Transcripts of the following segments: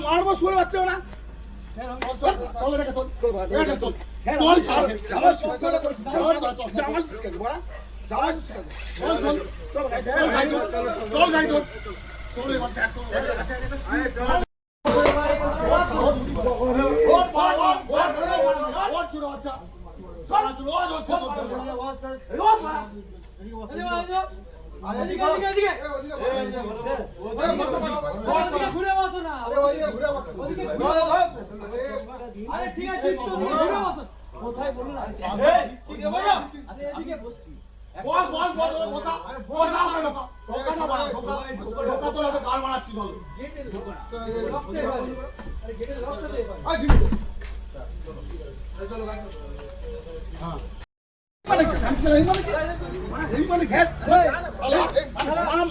মারবো শুয়ে পাচ্ছে না।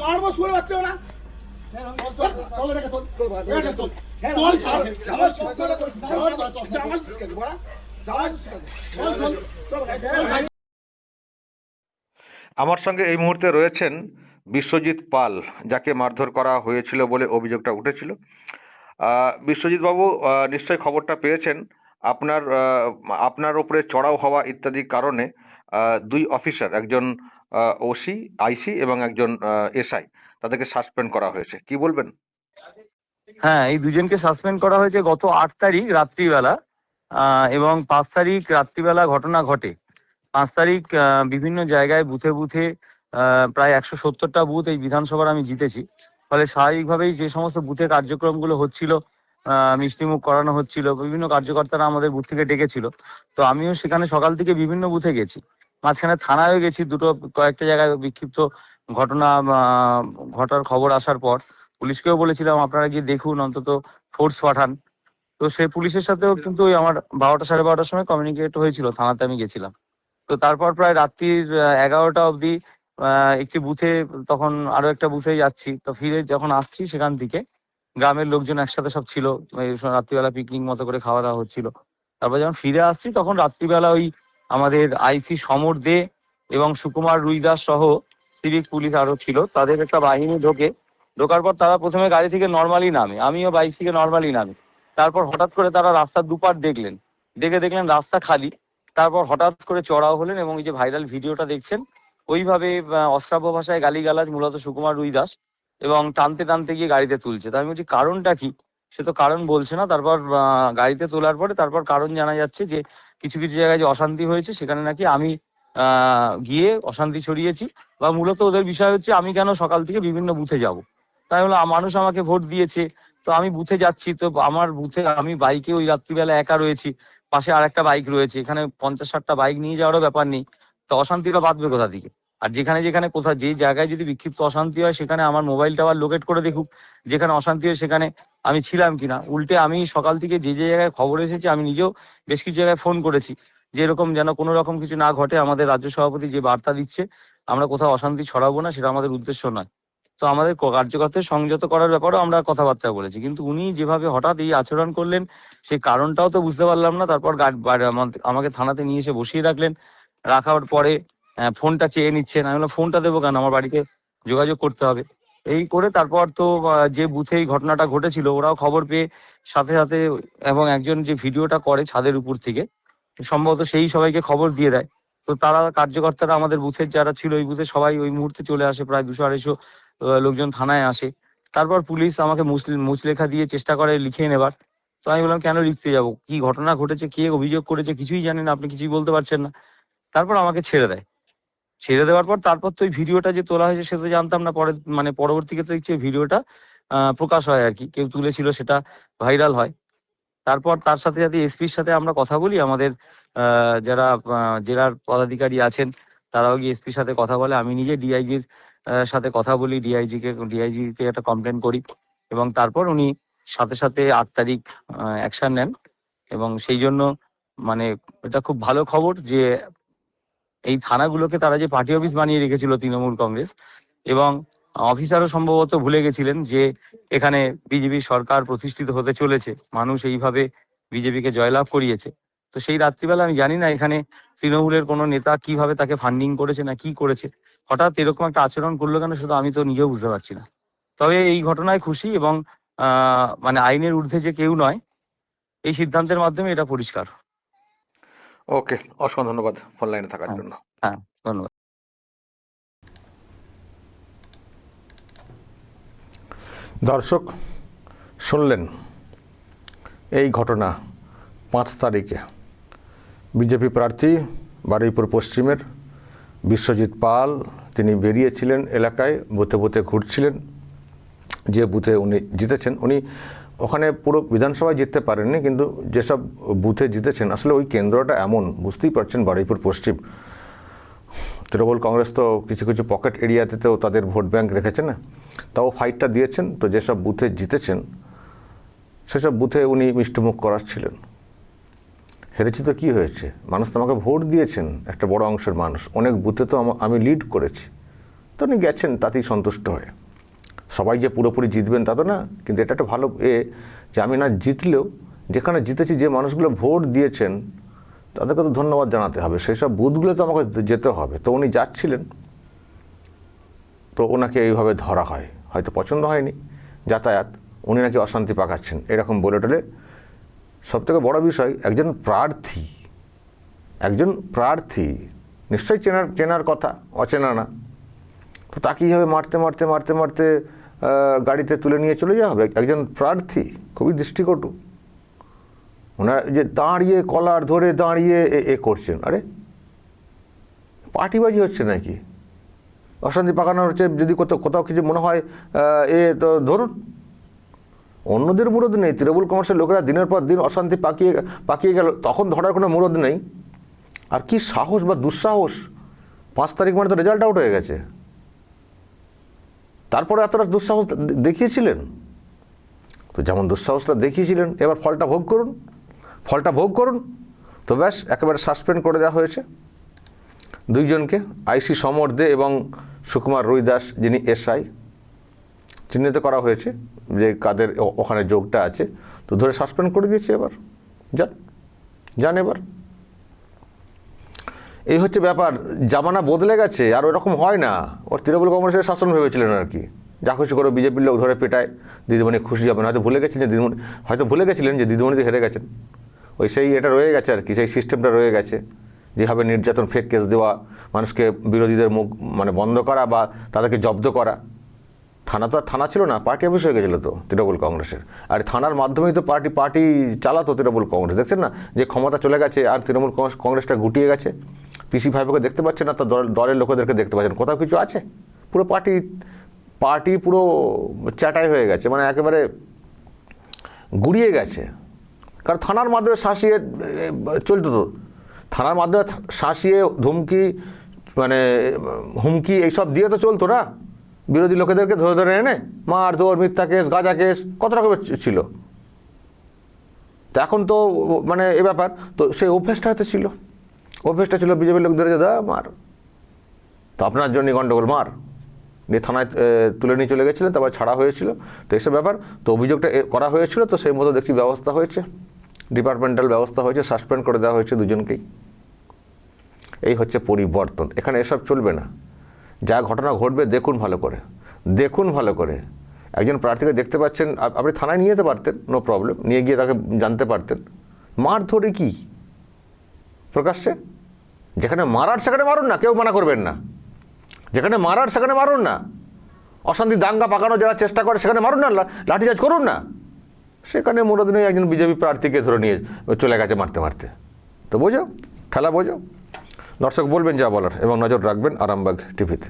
মারবো শুয়ে পাচ্ছে না। আমার সঙ্গে এই মুহূর্তে রয়েছেন বিশ্বজিৎ পাল, যাকে মারধর করা হয়েছিল বলে অভিযোগটা উঠেছিল। বিশ্বজিৎ বাবু, নিশ্চয়ই খবরটা পেয়েছেন। আপনার উপরে চড়াও হওয়া ইত্যাদি কারণে দুই অফিসার, একজন ওসি আইসি এবং একজন এসআই, তাদেরকে সাসপেন্ড করা হয়েছে। কি বলবেন? হ্যাঁ, এই দুজনকে সাসপেন্ড করা হয়েছে গত 8 তারিখ রাত্রিবেলা, এবং 5 তারিখ রাত্রিবেলা ঘটনা ঘটে। 5 তারিখ বিভিন্ন জায়গায় বুথে বুথে প্রায় 170টা বুথ এই বিধানসভার আমি জিতেছি। ফলে স্বাভাবিকভাবেই যে সমস্ত বুথে কার্যক্রমগুলো হচ্ছিল, মিষ্টিমুখ করানো হচ্ছিল, বিভিন্ন কার্যকর্তারা আমাদের বুথ থেকে ডেকেছিল। তো আমিও সেখানে সকাল থেকে বিভিন্ন বুথে গেছি, মাঝখানে থানায়ও গেছি। কয়েকটা জায়গায় বিক্ষিপ্ত ঘটনা ঘটার খবর আসার পর পুলিশকেও বলেছিলাম আপনারা গিয়ে দেখুন, অন্তত ফোর্স পাঠান। তো সেই পুলিশের সাথেও কিন্তু ওই আমার 12টা সাড়ে 12টার সময় কমিউনিকেট হয়েছিল, থানাতে আমি গেছিলাম। তো তারপর প্রায় রাত্রির 11টা অবধি একটি বুথে, তখন আরো একটা বুথে যাচ্ছি। তো ফিরে যখন আসছি সেখান থেকে, গ্রামের লোকজন একসাথে সব ছিল, রাত্রিবেলা পিকনিক মতো করে খাওয়া দাওয়া হচ্ছিল। তারপর যখন ফিরে আসছি তখন রাত্রিবেলা ওই আমাদের আইসি সমর দে এবং সুকুমার রুইদাস সহ সিভিক পুলিশ আরো ছিল, তাদের একটা বাহিনী ঢোকার পর তারা প্রথমে গাড়ি থেকে নর্মালি নামে, আমিও বাইক থেকে নর্মালি নামি। তারপর হঠাৎ করে তারা রাস্তার দুপার দেখলেন রাস্তা খালি। তারপর হঠাৎ করে চড়াও হলেন এবং এই যে ভাইরাল ভিডিওটা দেখছেন, ওইভাবে অশ্রাব্য ভাষায় গালিগালাজ, মূলত সুকুমার রুইদাস, এবং টানতে টানতে গিয়ে গাড়িতে তুলছে। তাই আমি বলছি কারণটা কি? সে তো কারণ বলছে না। তারপর গাড়িতে তোলার পরে তারপর কারণ জানা যাচ্ছে যে কিছু কিছু জায়গায় যে অশান্তি হয়েছে সেখানে নাকি আমি গিয়ে অশান্তি ছড়িয়েছি, বা মূলত ওদের বিষয় হচ্ছে আমি কেন সকাল থেকে বিভিন্ন বুথে যাব। তাই হলো মানুষ আমাকে ভোট দিয়েছে, তো আমি বুথে যাচ্ছি। তো আমার বুথে আমি বাইকে ওই রাত্রিবেলা একা রয়েছি, পাশে আর একটা বাইক রয়েছে, এখানে 50-60টা বাইক নিয়ে যাওয়ারও ব্যাপার নেই। তো অশান্তিটা বাঁধবে কোথা থেকে? আর যেখানে কোথাও যে জায়গায় যদি বিক্ষিপ্ত অশান্তি হয় সেখানে আমার মোবাইল টাওয়ার লোকেট করে দেখুক যেখানে অশান্তি হয় সেখানে আমি ছিলাম কিনা। উল্টে আমি সকাল থেকে যে যে জায়গায় খবর এসেছে আমি নিজেও বেশ কিছু জায়গায় ফোন করেছি, যে এরকম যেন কোনো রকম কিছু না ঘটে। আমাদের রাজ্য সভাপতি যে বার্তা দিচ্ছে, আমরা কোথাও অশান্তি ছড়াবো না, সেটা আমাদের উদ্দেশ্য নয়। তো আমাদের কার্যকর্তাদের সংযত করার ব্যাপারেও আমরা কথাবার্তা বলেছি, কিন্তু উনি যেভাবে হঠাৎ এই আচরণ করলেন সেই কারণটাও তো বুঝতে পারলাম না। তারপর আমাকে থানাতে নিয়ে এসে বসিয়ে রাখার পরে ফোনটা চেয়ে নিচ্ছেন। আমি বললাম ফোনটা দেবো কেন, আমার বাড়িতে যোগাযোগ করতে হবে। এই করে তারপর তো যে বুথে এই ঘটনাটা ঘটেছিল ওরাও খবর পেয়ে সাথে সাথে, এবং একজন যে ভিডিওটা করে ছাদের উপর থেকে, সম্ভবত সেই সবাইকে খবর দিয়ে দেয়। তো তারা কার্যকর্তারা আমাদের বুথের যারা ছিল ওই বুথে সবাই ওই মুহূর্তে চলে আসে, প্রায় 200-250 লোকজন থানায় আসে। তারপর পুলিশ আমাকে মুচলেখা দিয়ে চেষ্টা করে লিখিয়ে নেবার। তো আমি বললাম কেন লিখতে যাব, কি ঘটনা ঘটেছে, কে অভিযোগ করেছে কিছুই জানেন, আপনি কিছুই বলতে পারছেন না। তারপর আমাকে ছেড়ে দেওয়ার পর তারপর তো ওই ভিডিওটা যে তোলা হয়েছে সে তো জানতাম না। পরবর্তীতে দেখছি ভিডিওটা প্রকাশ হয় আর কি, কেউ তুলেছিল, সেটা ভাইরাল হয়। তারপর তার সাথে সাথে এসপির সাথে আমরা কথা বলি, আমাদের যারা জেলার পদাধিকারী আছেন তারাও গিয়ে এসপির সাথে কথা বলে। আমি নিজে ডিআইজির সাথে কথা বলি, ডিআইজিকে একটা কমপ্লেন করি, এবং তারপর উনি সাথে সাথে 8 তারিখ অ্যাকশন নেন। এবং সেই জন্য মানে এটা খুব ভালো খবর যে এই থানাগুলোকে তারা যে পার্টি অফিস বানিয়ে রেখেছিল তৃণমূল কংগ্রেস, এবং অফিসারও সম্ভবত ভুলে গেছিলেন যে এখানে বিজেপি সরকার প্রতিষ্ঠিত হতে চলেছে, মানুষ এইভাবে বিজেপিকে জয়লাভ করিয়েছে। তো সেই রাত্রিবেলা আমি জানি না এখানে তৃণমূলের কোনো নেতা কিভাবে তাকে ফান্ডিং করেছে না কি করেছে, হঠাৎ এরকম একটা আচরণ করলো কেন সেটা আমি তো নিজেও বুঝতে পারছি না। তবে এই ঘটনায় খুশি, এবং মানে আইনের ঊর্ধ্বে যে কেউ নয়, এই সিদ্ধান্তের মাধ্যমে এটা পরিষ্কার। ওকে, অসংখ্য ধন্যবাদ ফোন লাইনে থাকার হ্যাঁ, জন্য। হ্যাঁ, ধন্যবাদ। দর্শক শুনলেন এই ঘটনা 5 তারিখে বিজেপি প্রার্থী বারুইপুর পশ্চিমের বিশ্বজিৎ পাল, তিনি বেরিয়েছিলেন এলাকায়, বুথে বুথে ঘুরছিলেন। যে বুথে উনি জিতেছেন, উনি ওখানে পুরো বিধানসভায় জিততে পারেননি, কিন্তু যেসব বুথে জিতেছেন আসলে ওই কেন্দ্রটা এমন, বুঝতেই পারছেন, বারুইপুর পশ্চিম। তৃণমূল কংগ্রেস তো কিছু কিছু পকেট এরিয়াতেও তাদের ভোট ব্যাংক রেখেছে না, তাও ফাইটটা দিয়েছেন। তো যেসব বুথে জিতেছেন সেসব বুথে উনি মিষ্টিমুখ করাচ্ছিলেন। হেরেছি তো কী হয়েছে, মানুষ তো আমাকে ভোট দিয়েছেন, একটা বড় অংশের মানুষ, অনেক বুথে তো আমি লিড করেছি। তো উনি গেছেন তাতেই সন্তুষ্ট হয়ে। সবাই যে পুরোপুরি জিতবেন তা তো না, কিন্তু এটা একটা ভালো যে আমি না জিতলেও যেখানে জিতেছি, যে মানুষগুলো ভোট দিয়েছেন তাদেরকে তো ধন্যবাদ জানাতে হবে, সেই সব বুথগুলো তো আমাকে যেতে হবে। তো উনি যাচ্ছিলেন, তো ওনাকে এইভাবে ধরা হয়, হয়তো পছন্দ হয়নি যাতায়াত, উনি নাকি অশান্তি পাকাচ্ছেন এরকম বলে টলে। সবথেকে বড় বিষয়, একজন প্রার্থী নিশ্চয়ই চেনার কথা, অচেনা না। তো তাকে এইভাবে মারতে গাড়িতে তুলে নিয়ে চলে যাওয়া হবে? একজন প্রার্থী খুবই দৃষ্টিকটু। ওনারা যে দাঁড়িয়ে কলার ধরে দাঁড়িয়ে করছেন, আরে পার্টিবাজি হচ্ছে নাকি? অশান্তি পাকানো হচ্ছে, যদি কোথাও কিছু মনে হয় তো ধরুন, অন্যদের মুরদ নেই, তৃণমূল কংগ্রেসের লোকেরা দিনের পর দিন অশান্তি পাকিয়ে গেল, তখন ধরার কোনো মুরদ নেই। আর কি সাহস বা দুঃসাহস! 5 তারিখ মানে তো রেজাল্ট আউট হয়ে গেছে, তারপরে এতটা দুঃসাহস দেখিয়েছিলেন। তো যেমন দুঃসাহসটা দেখিয়েছিলেন, এবার ফলটা ভোগ করুন। তো ব্যাস, একেবারে সাসপেন্ড করে দেওয়া হয়েছে 2 জনকে, আইসি সমর দে এবং সুকুমার রুইদাস, যিনি এসআই, চিহ্নিত করা হয়েছে যে কাদের ওখানে যোগটা আছে। তো ধরে সাসপেন্ড করে দিয়েছে। এবার যান এবার। এই হচ্ছে ব্যাপার, জামানা বদলে গেছে, আর ওরকম হয় না। ওর তৃণমূল কংগ্রেসের শাসন ভেবেছিলেন আর কি, যা খুশি করে বিজেপির লোক ধরে পেটায়, দিদিমণি খুশি যাবেন। হয়তো ভুলে গেছিলেন যে দিদিমণিতে হেরে গেছেন। সেই এটা রয়ে গেছে আর কি, সেই সিস্টেমটা রয়ে গেছে, যেভাবে নির্যাতন, ফেক কেস দেওয়া, মানুষকে, বিরোধীদের মুখ বন্ধ করা বা তাদেরকে জব্দ করা। থানা তো আর থানা ছিল না, পার্টি অফিস হয়ে গেছিলো তো তৃণমূল কংগ্রেসের। আর থানার মাধ্যমেই তো পার্টি চালাতো তৃণমূল কংগ্রেস। দেখছেন না যে ক্ষমতা চলে গেছে, আর তৃণমূল কংগ্রেসটা গুটিয়ে গেছে। পিসি ভাইপোকে দেখতে পাচ্ছেন না, তার দলের লোকেদেরকে দেখতে পাচ্ছেন, কোথাও কিছু আছে? পুরো পার্টি পুরো চাটাই হয়ে গেছে, মানে একেবারে গুড়িয়ে গেছে। কারণ থানার মাধ্যমে শাসিয়ে চলতো, তো থানার মাধ্যমে শাসিয়ে ধমকি, মানে হুমকি এইসব দিয়ে তো চলতো না। বিরোধী লোকেদেরকে ধরে এনে মারধর, মিথ্যা কেস, গাঁজা কেস, কত রকমের ছিল। তো এখন তো মানে এ ব্যাপার, তো সেই অভ্যেসটা হয়তো ছিল, বিজেপির লোকদের যে মার, তো আপনার জন্যই গণ্ডগোল, মার নিয়ে থানায় তুলে নিয়ে চলে গেছিলেন, তারপর ছাড়া হয়েছিল। তো এইসব ব্যাপার, তো অভিযোগটা করা হয়েছিল, তো সেই মতো দেখছি ব্যবস্থা হয়েছে, ডিপার্টমেন্টাল ব্যবস্থা হয়েছে, সাসপেন্ড করে দেওয়া হয়েছে 2 জনকেই। এই হচ্ছে পরিবর্তন, এখানে এসব চলবে না। যা ঘটনা ঘটবে দেখুন ভালো করে। একজন প্রার্থীকে দেখতে পাচ্ছেন, আপনি থানায় নিয়ে যেতে পারতেন, নো প্রবলেম, নিয়ে গিয়ে তাকে জানতে পারতেন। মার ধরে কি প্রকাশ্যে? যেখানে মারার সেখানে মারুন না, কেউ মানা করবেন না। যেখানে মারার সেখানে মারুন না, অশান্তি দাঙ্গা পাকানোর যারা চেষ্টা করে সেখানে মারুন না, লাঠিচার্জ করুন না। সেখানে মুরাদিনে একজন বিজেপি প্রার্থীকে ধরে নিয়ে চলে গেছে মারতে। তো বোঝো, খেলা বোঝো। দর্শক বলবেন যা বলার, এবং নজর রাখবেন আরামবাগ টিভিতে।